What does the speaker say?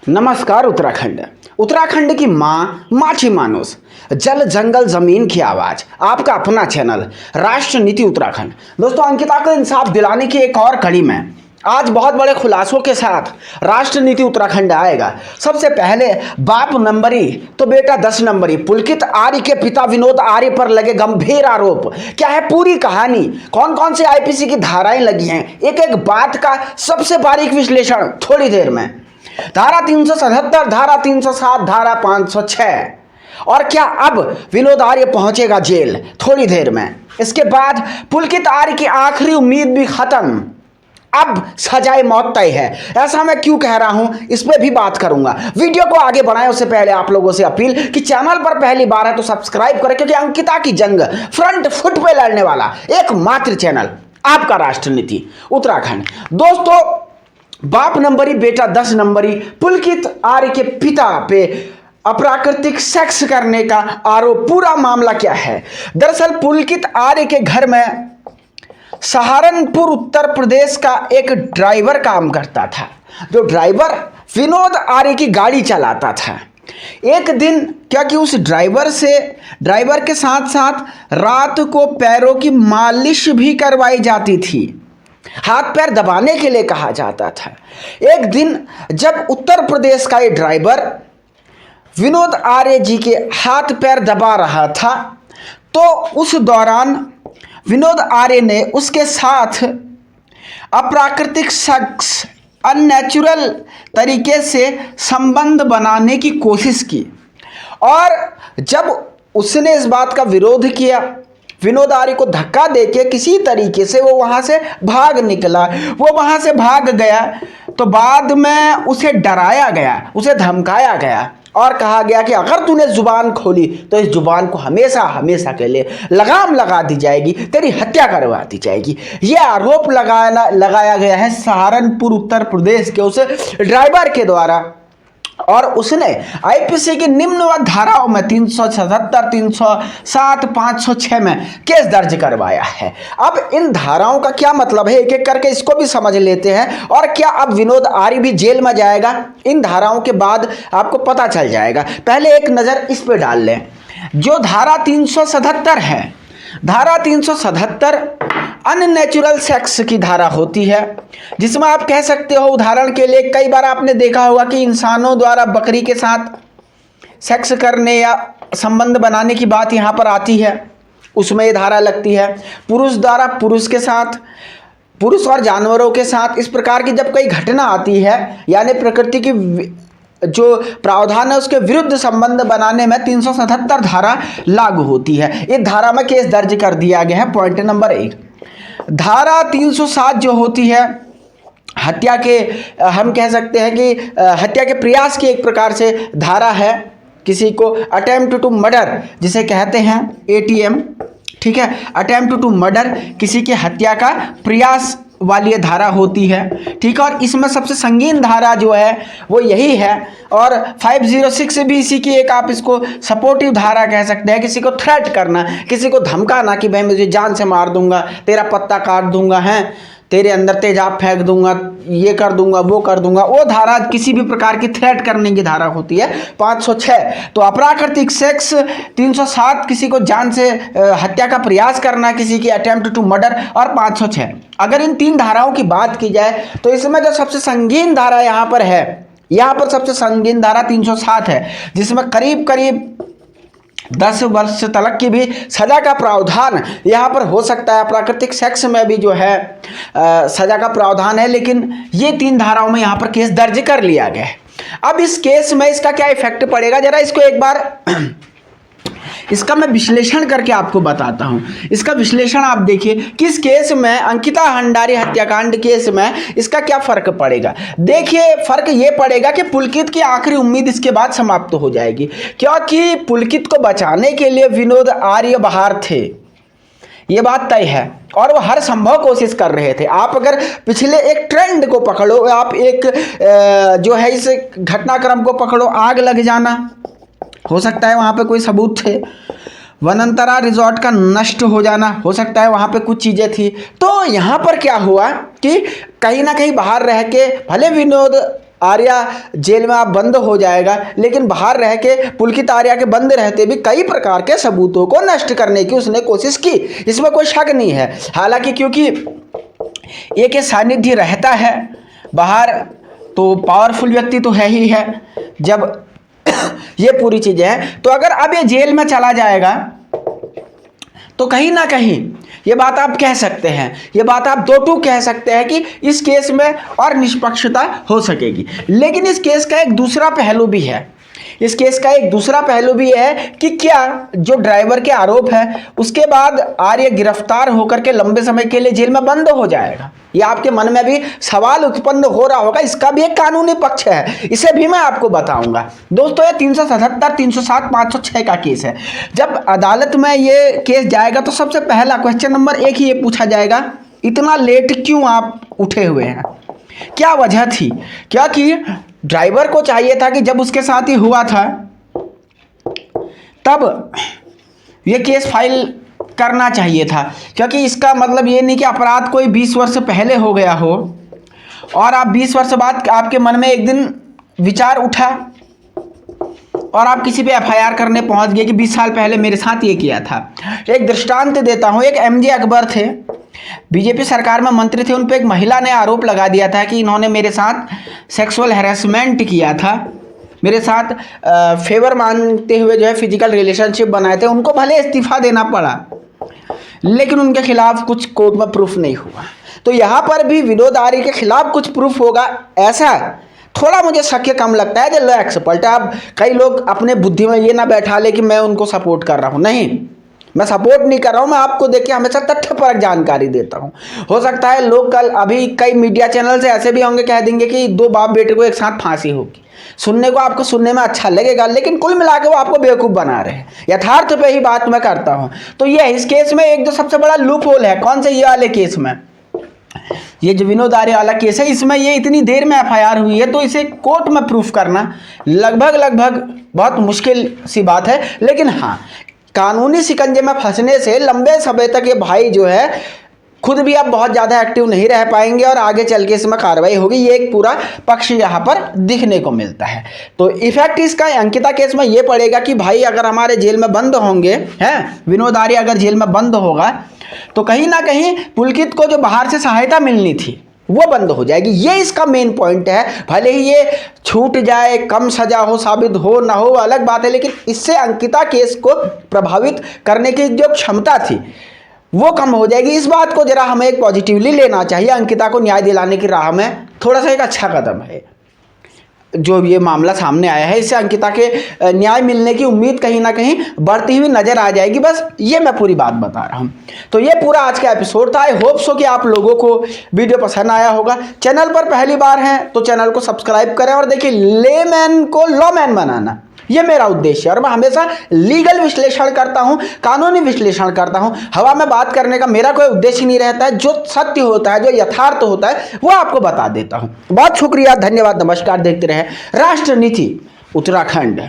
नमस्कार उत्तराखंड। उत्तराखंड की माँ माछी मानुस, जल जंगल जमीन की आवाज, आपका अपना चैनल राष्ट्र नीति उत्तराखंड। दोस्तों, अंकिता को इंसाफ दिलाने की एक और कड़ी में आज बहुत बड़े खुलासों के साथ राष्ट्र नीति उत्तराखंड आएगा। सबसे पहले बाप नंबरी तो बेटा 10 नंबरी। पुलकित आर्य के पिता विनोद आर्य पर लगे गंभीर आरोप। क्या है पूरी कहानी, कौन कौन से आईपीसी की धाराएं लगी हैं, एक एक बात का सबसे बारीक विश्लेषण थोड़ी देर में। धारा 377, धारा 307, धारा 506। और क्या अब विनोद आर्य पहुंचेगा जेल, थोड़ी देर में। इसके बाद पुलकित आर्य की आखिरी उम्मीद भी खत्म, अब सजाए मौत तय है। ऐसा मैं क्यों कह रहा हूं, इस पे भी बात करूंगा। वीडियो को आगे बढ़ाएं उससे पहले आप लोगों से अपील कि चैनल पर पहली बार है तो सब्सक्राइब करें, क्योंकि अंकिता की जंग फ्रंट फुट पे लड़ने वाला एकमात्र चैनल आपका राष्ट्र नीति उत्तराखंड। दोस्तों, बाप नंबरी बेटा 10 नंबरी, पुलकित आर्य के पिता पे अप्राकृतिक सेक्स करने का आरोप। पूरा मामला क्या है? दरअसल पुलकित आर्य के घर में सहारनपुर उत्तर प्रदेश का एक ड्राइवर काम करता था, जो ड्राइवर विनोद आर्य की गाड़ी चलाता था। एक दिन क्योंकि उस ड्राइवर के साथ साथ रात को पैरों की मालिश भी करवाई जाती थी, हाथ पैर दबाने के लिए कहा जाता था। एक दिन जब उत्तर प्रदेश का ये ड्राइवर विनोद आर्य जी के हाथ पैर दबा रहा था, तो उस दौरान विनोद आर्य ने उसके साथ अप्राकृतिक सेक्स, अननेचुरल तरीके से संबंध बनाने की कोशिश की। और जब उसने इस बात का विरोध किया, विनोद आर्य को धक्का देके किसी तरीके से वो वहां से भाग निकला, वो वहां से भाग गया, तो बाद में उसे डराया गया, उसे धमकाया गया और कहा गया कि अगर तूने जुबान खोली तो इस जुबान को हमेशा हमेशा के लिए लगाम लगा दी जाएगी, तेरी हत्या करवा दी जाएगी। यह आरोप लगाया गया है सहारनपुर उत्तर प्रदेश के उस ड्राइवर के द्वारा। और उसने आईपीसी की निम्नवत धाराओं में 377, 307, 506 में केस दर्ज करवाया है। अब इन धाराओं का क्या मतलब है, एक एक करके इसको भी समझ लेते हैं। और क्या अब विनोद आर्य भी जेल में जाएगा, इन धाराओं के बाद आपको पता चल जाएगा। पहले एक नज़र इस पे डाल लें। जो धारा 377 है, धारा 377 अननेचुरल सेक्स की धारा होती है, जिसमें आप कह सकते हो, उदाहरण के लिए कई बार आपने देखा होगा कि इंसानों द्वारा बकरी के साथ सेक्स करने या संबंध बनाने की बात यहाँ पर आती है, उसमें ये धारा लगती है। पुरुष द्वारा पुरुष के साथ, पुरुष और जानवरों के साथ इस प्रकार की जब कोई घटना आती है, यानी प्रकृति की जो प्रावधान है उसके विरुद्ध संबंध बनाने में 377 धारा लागू होती है। इस धारा में केस दर्ज कर दिया गया है। Point number 1। धारा 307 जो होती है हत्या के, हम कह सकते हैं कि हत्या के प्रयास की एक प्रकार से धारा है। किसी को अटेम्प्ट टू मर्डर जिसे कहते हैं, ATM, ठीक है, अटेम्प्ट टू मर्डर, किसी की हत्या का प्रयास वाली ये धारा होती है, ठीक है। और इसमें सबसे संगीन धारा जो है वो यही है। और 506 भी इसी की एक, आप इसको सपोर्टिव धारा कह सकते हैं। किसी को थ्रेट करना, किसी को धमकाना कि भाई मुझे जान से मार दूंगा, तेरा पत्ता काट दूंगा, हैं तेरे अंदर तेजाब फेंक दूंगा, ये कर दूंगा, वो कर दूंगा, वो धारा किसी भी प्रकार की थ्रेट करने की धारा होती है। 506 तो अप्राकृतिक सेक्स, 307 किसी को जान से हत्या का प्रयास करना, किसी की अटेम्प्ट टू मर्डर, और 506। अगर इन 3 धाराओं की बात की जाए तो इसमें जो सबसे संगीन धारा यहाँ पर है, यहाँ पर सबसे संगीन धारा 307 है, जिसमें करीब करीब 10 वर्ष तक की भी सजा का प्रावधान यहाँ पर हो सकता है। प्राकृतिक सेक्स में भी जो है सजा का प्रावधान है, लेकिन ये 3 धाराओं में यहाँ पर केस दर्ज कर लिया गया है। अब इस केस में इसका क्या इफेक्ट पड़ेगा, जरा इसको एक बार इसका मैं विश्लेषण करके आपको बताता हूं। इसका विश्लेषण आप देखिए, किस केस में, अंकिता हंडारी हत्याकांड केस में इसका क्या फर्क पड़ेगा। देखिए, फर्क ये पड़ेगा कि पुलकित की आखिरी उम्मीद इसके बाद समाप्त हो जाएगी, क्योंकि पुलकित को बचाने के लिए विनोद आर्य बाहर थे, ये बात तय है, और वो हर संभव कोशिश कर रहे थे। आप अगर पिछले एक ट्रेंड को पकड़ो, आप एक जो है इस घटनाक्रम को पकड़ो, आग लग जाना, हो सकता है वहाँ पे कोई सबूत थे, वनांतरा रिजॉर्ट का नष्ट हो जाना, हो सकता है वहाँ पे कुछ चीज़ें थी। तो यहाँ पर क्या हुआ कि कहीं ना कहीं बाहर रह के भले विनोद आर्या जेल में आप बंद हो जाएगा, लेकिन बाहर रह के पुलकित आर्या के बंद रहते भी कई प्रकार के सबूतों को नष्ट करने की उसने कोशिश की, इसमें कोई शक नहीं है। हालांकि क्योंकि एक सानिध्य रहता है बाहर, तो पावरफुल व्यक्ति तो है ही है। जब ये पूरी चीज़ें हैं, तो अगर अब ये जेल में चला जाएगा तो कहीं ना कहीं ये बात आप कह सकते हैं, ये बात आप दो टूक कह सकते हैं कि इस केस में और निष्पक्षता हो सकेगी। लेकिन इस केस का एक दूसरा पहलू भी है, इस केस का एक दूसरा पहलू भी है कि क्या जो ड्राइवर के आरोप है उसके बाद आर्य गिरफ्तार होकर के लंबे समय के लिए जेल में बंद हो जाएगा। ये आपके मन में भी सवाल उत्पन्न हो रहा होगा, इसका भी एक कानूनी पक्ष है, इसे भी मैं आपको बताऊंगा। दोस्तों, ये 377, 307, 506 का केस है। जब अदालत में ये केस जाएगा तो सबसे पहला क्वेश्चन नंबर 1 ही ये पूछा जाएगा, इतना लेट क्यों आप उठे हुए हैं, क्या वजह थी? क्योंकि ड्राइवर को चाहिए था कि जब उसके साथ ही हुआ था तब ये केस फाइल करना चाहिए था, क्योंकि इसका मतलब ये नहीं कि अपराध कोई 20 वर्ष पहले हो गया हो और आप 20 वर्ष बाद आपके मन में एक दिन विचार उठा और आप किसी पे एफआईआर करने पहुंच गए कि 20 साल पहले मेरे साथ ये किया था। एक दृष्टांत देता हूं, एक एमजे अकबर थे, बीजेपी सरकार में मंत्री थे, उन पे एक महिला ने आरोप लगा दिया था कि इन्होंने मेरे साथ सेक्सुअल हैरेसमेंट किया था, मेरे साथ फेवर मांगते हुए जो है फिजिकल रिलेशनशिप बनाए थे। उनको भले इस्तीफा देना पड़ा, लेकिन उनके खिलाफ कुछ कोर्ट में प्रूफ नहीं हुआ। तो यहाँ पर भी विनोद आर्य के खिलाफ कुछ प्रूफ होगा, ऐसा थोड़ा मुझे शक कम लगता है। जो एक्सपर्ट है, अब कई लोग अपने बुद्धि में ये ना बैठा ले कि मैं उनको सपोर्ट कर रहा हूँ, नहीं, मैं सपोर्ट नहीं कर रहा हूँ, मैं आपको देखिए हमेशा तथ्यपरक जानकारी देता हूँ। हो सकता है लोग कल अभी कई मीडिया चैनल से ऐसे भी होंगे, कह देंगे कि 2 बाप बेटे को एक साथ फांसी होगी, सुनने को आपको सुनने में अच्छा लगेगा, लेकिन कुल मिला के वो आपको बेवकूफ़ बना रहे हैं। यथार्थ पे ही बात मैं करता हूँ। तो ये इस केस में एक जो सबसे बड़ा लूप होल है, कौन से ये वाले केस में, ये जो विनोद आर्य वाला केस है, इसमें ये इतनी देर में एफआईआर हुई है, तो इसे कोर्ट में प्रूफ करना लगभग बहुत मुश्किल सी बात है। लेकिन हाँ, कानूनी शिकंजे में फंसने से लंबे समय तक ये भाई जो है खुद भी अब बहुत ज़्यादा एक्टिव नहीं रह पाएंगे और आगे चल के इसमें कार्रवाई होगी, ये एक पूरा पक्ष यहाँ पर दिखने को मिलता है। तो इफेक्ट इसका अंकिता केस में ये पड़ेगा कि भाई अगर हमारे जेल में बंद होंगे, हैं, विनोद आर्य अगर जेल में बंद होगा तो कहीं ना कहीं पुलकित को जो बाहर से सहायता मिलनी थी वो बंद हो जाएगी। ये इसका मेन पॉइंट है। भले ही ये छूट जाए, कम सजा हो, साबित हो ना हो अलग बात है, लेकिन इससे अंकिता केस को प्रभावित करने की जो क्षमता थी वो कम हो जाएगी। इस बात को जरा हमें एक पॉजिटिवली लेना चाहिए। अंकिता को न्याय दिलाने की राह में थोड़ा सा एक अच्छा कदम है जो ये मामला सामने आया है। इससे अंकिता के न्याय मिलने की उम्मीद कहीं ना कहीं बढ़ती हुई नजर आ जाएगी। बस ये मैं पूरी बात बता रहा हूँ। तो ये पूरा आज का एपिसोड था। आई होप सो कि आप लोगों को वीडियो पसंद आया होगा। चैनल पर पहली बार हैं तो चैनल को सब्सक्राइब करें और देखिए, लेमैन को लॉमैन बनाना ये मेरा उद्देश्य है और मैं हमेशा लीगल विश्लेषण करता हूं, कानूनी विश्लेषण करता हूं। हवा में बात करने का मेरा कोई उद्देश्य नहीं रहता है। जो सत्य होता है, जो यथार्थ होता है, वो आपको बता देता हूं। बहुत शुक्रिया, धन्यवाद, नमस्कार। देखते रहे राष्ट्रनीति उत्तराखंड।